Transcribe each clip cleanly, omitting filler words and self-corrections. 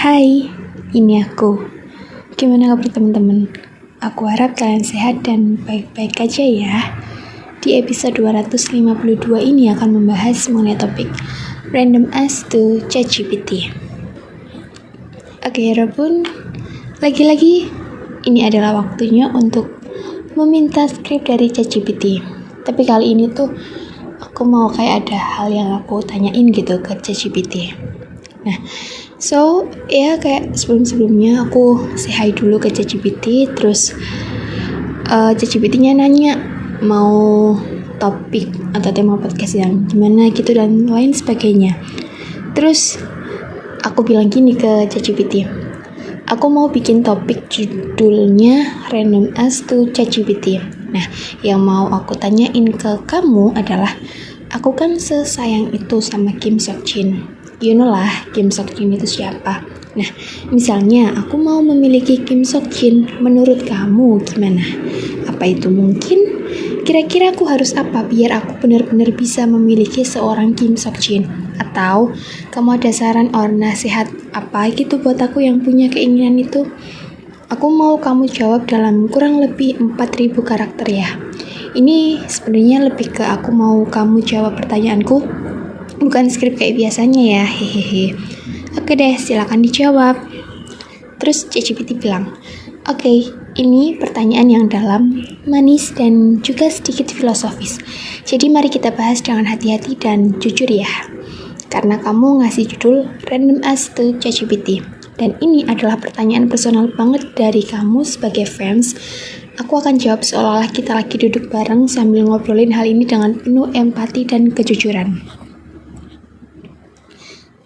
Hai, ini aku. Gimana kabar teman-teman? Aku harap kalian sehat dan baik-baik aja ya. Di episode 252 ini akan membahas mengenai topik Random Ask to ChatGPT. Oke, Rabun, lagi-lagi ini adalah waktunya untuk meminta skrip dari ChatGPT. Tapi kali ini tuh aku mau kayak ada hal yang aku tanyain gitu ke ChatGPT. Nah, kayak sebelum-sebelumnya aku say hi dulu ke ChatGPT, terus ChatGPT-nya nanya mau topik atau tema podcast yang gimana gitu dan lain sebagainya. Terus aku bilang gini ke ChatGPT, aku mau bikin topik judulnya Random Ask to ChatGPT. Nah, yang mau aku tanyain ke kamu adalah, aku kan sesayang itu sama Kim Sok Jin. You know lah, Kim Sok Jin itu siapa. Nah, misalnya aku mau memiliki Kim Sok Jin, menurut kamu gimana? Apa itu mungkin? Kira-kira aku harus apa biar aku benar-benar bisa memiliki seorang Kim Sok Jin? Atau kamu ada saran or nasihat apa gitu buat aku yang punya keinginan itu? Aku mau kamu jawab dalam kurang lebih 4.000 karakter ya. Ini sebenarnya lebih ke aku mau kamu jawab pertanyaanku, bukan skrip kayak biasanya ya, hehehe. Oke deh, silakan dijawab. Terus ChatGPT bilang, oke, ini pertanyaan yang dalam, manis, dan juga sedikit filosofis. Jadi mari kita bahas dengan hati-hati dan jujur ya. Karena kamu ngasih judul Random Ask to ChatGPT. Dan ini adalah pertanyaan personal banget dari kamu sebagai fans. Aku akan jawab seolah-olah kita lagi duduk bareng sambil ngobrolin hal ini dengan penuh empati dan kejujuran.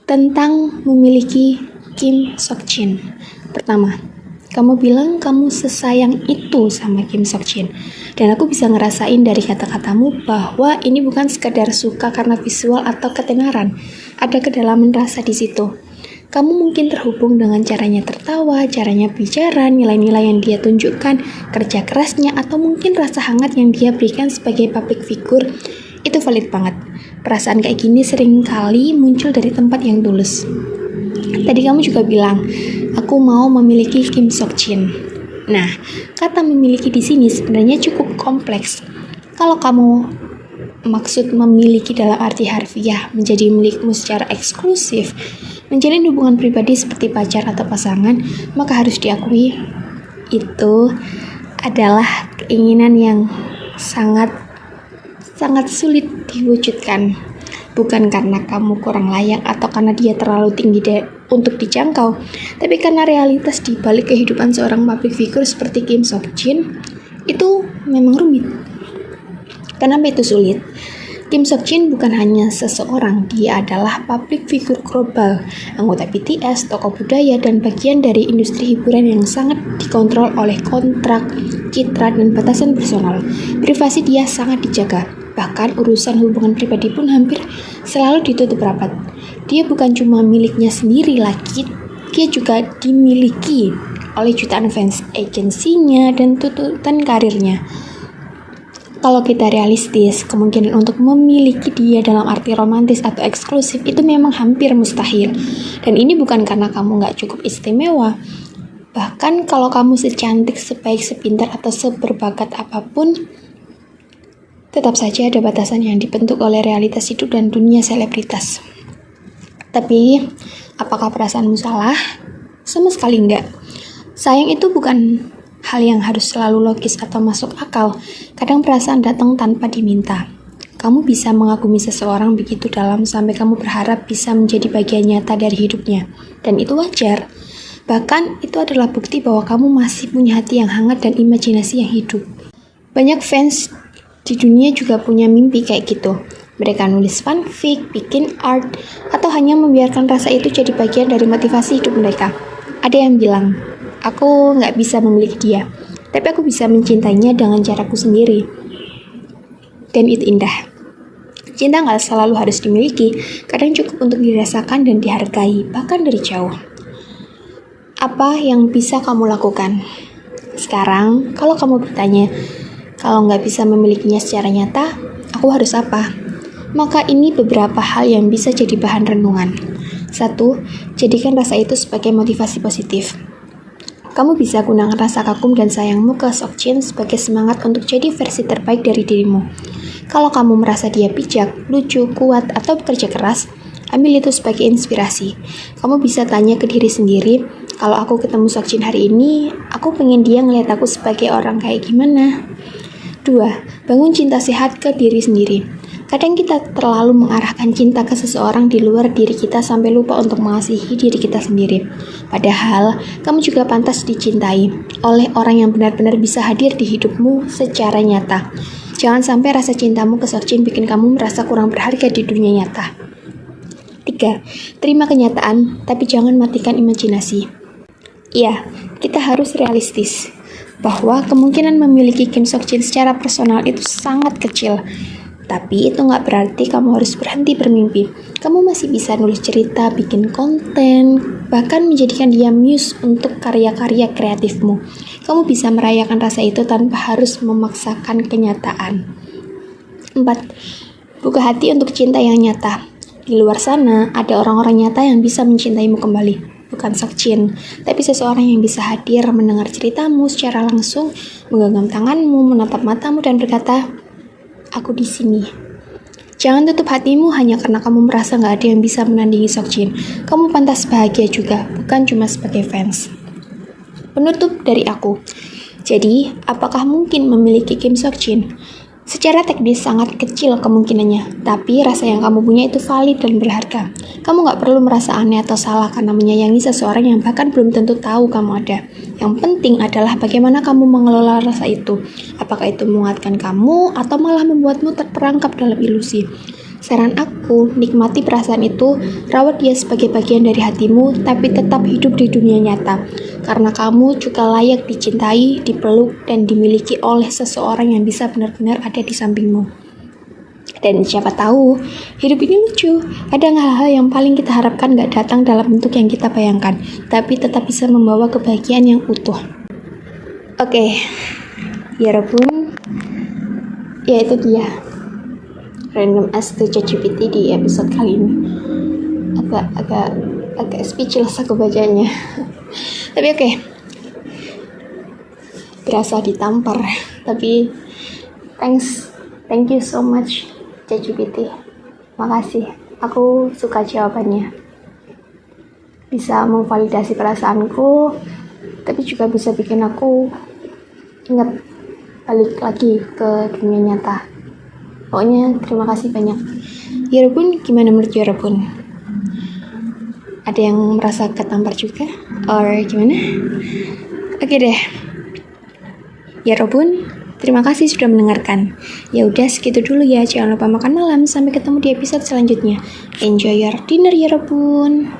Tentang memiliki Kim Sok Jin. Pertama, kamu bilang kamu sesayang itu sama Kim Sok Jin. Dan aku bisa ngerasain dari kata-katamu bahwa ini bukan sekadar suka karena visual atau ketenaran. Ada kedalaman rasa di situ. Kamu mungkin terhubung dengan caranya tertawa, caranya bicara, nilai-nilai yang dia tunjukkan, kerja kerasnya, atau mungkin rasa hangat yang dia berikan sebagai public figure. Itu valid banget. Perasaan kayak gini sering kali muncul dari tempat yang tulus. Tadi kamu juga bilang, aku mau memiliki Kim Sok Jin. Nah, kata memiliki di sini sebenarnya cukup kompleks. Kalau kamu maksud memiliki dalam arti harfiah, menjadi milikmu secara eksklusif, menjalin hubungan pribadi seperti pacar atau pasangan, maka harus diakui itu adalah keinginan yang sangat sulit diwujudkan. Bukan karena kamu kurang layak atau karena dia terlalu tinggi untuk dijangkau, tapi karena realitas di balik kehidupan seorang public figure seperti Kim Sok Jin itu memang rumit. Kenapa itu sulit? Kim Sok Jin bukan hanya seseorang, dia adalah public figure global, anggota BTS, tokoh budaya, dan bagian dari industri hiburan yang sangat dikontrol oleh kontrak, citra, dan batasan personal. Privasi dia sangat dijaga, bahkan urusan hubungan pribadi pun hampir selalu ditutup rapat. Dia bukan cuma miliknya sendiri lagi, dia juga dimiliki oleh jutaan fans, agensinya, dan tuntutan karirnya. Kalau kita realistis, kemungkinan untuk memiliki dia dalam arti romantis atau eksklusif itu memang hampir mustahil. Dan ini bukan karena kamu gak cukup istimewa. Bahkan kalau kamu secantik, sebaik, sepintar, atau seberbakat apapun, tetap saja ada batasan yang dibentuk oleh realitas hidup dan dunia selebritas. Tapi, apakah perasaanmu salah? Sama sekali enggak. Sayang itu bukan hal yang harus selalu logis atau masuk akal. Kadang perasaan datang tanpa diminta. Kamu bisa mengagumi seseorang begitu dalam sampai kamu berharap bisa menjadi bagian nyata dari hidupnya. Dan itu wajar. Bahkan itu adalah bukti bahwa kamu masih punya hati yang hangat dan imajinasi yang hidup. Banyak fans di dunia juga punya mimpi kayak gitu. Mereka nulis fanfic, bikin art, atau hanya membiarkan rasa itu jadi bagian dari motivasi hidup mereka. Ada yang bilang, aku nggak bisa memiliki dia, tapi aku bisa mencintainya dengan caraku sendiri. Dan itu indah. Cinta nggak selalu harus dimiliki, kadang cukup untuk dirasakan dan dihargai, bahkan dari jauh. Apa yang bisa kamu lakukan? Sekarang, kalau kamu bertanya, kalau nggak bisa memilikinya secara nyata, aku harus apa? Maka ini beberapa hal yang bisa jadi bahan renungan. 1. Jadikan rasa itu sebagai motivasi positif. Kamu bisa gunakan rasa kagum dan sayangmu ke Seokjin sebagai semangat untuk jadi versi terbaik dari dirimu. Kalau kamu merasa dia bijak, lucu, kuat, atau bekerja keras, ambil itu sebagai inspirasi. Kamu bisa tanya ke diri sendiri, kalau aku ketemu Seokjin hari ini, aku pengen dia ngeliat aku sebagai orang kayak gimana. 2. Bangun cinta sehat ke diri sendiri. Kadang kita terlalu mengarahkan cinta ke seseorang di luar diri kita sampai lupa untuk mengasihi diri kita sendiri. Padahal, kamu juga pantas dicintai oleh orang yang benar-benar bisa hadir di hidupmu secara nyata. Jangan sampai rasa cintamu ke Seokjin bikin kamu merasa kurang berharga di dunia nyata. 3. Terima kenyataan, tapi jangan matikan imajinasi. Iya, kita harus realistis bahwa kemungkinan memiliki Kim Seokjin secara personal itu sangat kecil. Tapi itu nggak berarti kamu harus berhenti bermimpi. Kamu masih bisa nulis cerita, bikin konten, bahkan menjadikan dia muse untuk karya-karya kreatifmu. Kamu bisa merayakan rasa itu tanpa harus memaksakan kenyataan. 4. Buka hati untuk cinta yang nyata. Di luar sana, ada orang-orang nyata yang bisa mencintaimu kembali. Bukan Seokjin, tapi seseorang yang bisa hadir mendengar ceritamu secara langsung, menggenggam tanganmu, menatap matamu, dan berkata, aku di sini. Jangan tutup hatimu hanya karena kamu merasa nggak ada yang bisa menandingi Seokjin. Kamu pantas bahagia juga, bukan cuma sebagai fans. Penutup dari aku. Jadi, apakah mungkin memiliki Kim Seokjin? Secara teknis sangat kecil kemungkinannya, tapi rasa yang kamu punya itu valid dan berharga. Kamu nggak perlu merasa aneh atau salah karena menyayangi seseorang yang bahkan belum tentu tahu kamu ada. Yang penting adalah bagaimana kamu mengelola rasa itu. Apakah itu menguatkan kamu atau malah membuatmu terperangkap dalam ilusi. Saran aku, nikmati perasaan itu, rawat dia sebagai bagian dari hatimu, tapi tetap hidup di dunia nyata. Karena kamu juga layak dicintai, dipeluk, dan dimiliki oleh seseorang yang bisa benar-benar ada di sampingmu. Dan siapa tahu, hidup ini lucu. Kadang hal-hal yang paling kita harapkan gak datang dalam bentuk yang kita bayangkan, tapi tetap bisa membawa kebahagiaan yang utuh. Oke, 여러분, ya itu dia Random Ask to ChatGPT di episode kali ini. Agak speechless aku bacanya. Tapi oke. Berasa ditampar. Tapi thank you so much ChatGPT. Makasih. Aku suka jawabannya. Bisa memvalidasi perasaanku, tapi juga bisa bikin aku ingat balik lagi ke dunia nyata. Pokoknya terima kasih banyak. 여러분, gimana menurut 여러분? Ada yang merasa ketampar juga? Or gimana? Oke deh. 여러분, terima kasih sudah mendengarkan. Ya udah segitu dulu ya. Jangan lupa makan malam. Sampai ketemu di episode selanjutnya. Enjoy your dinner, 여러분.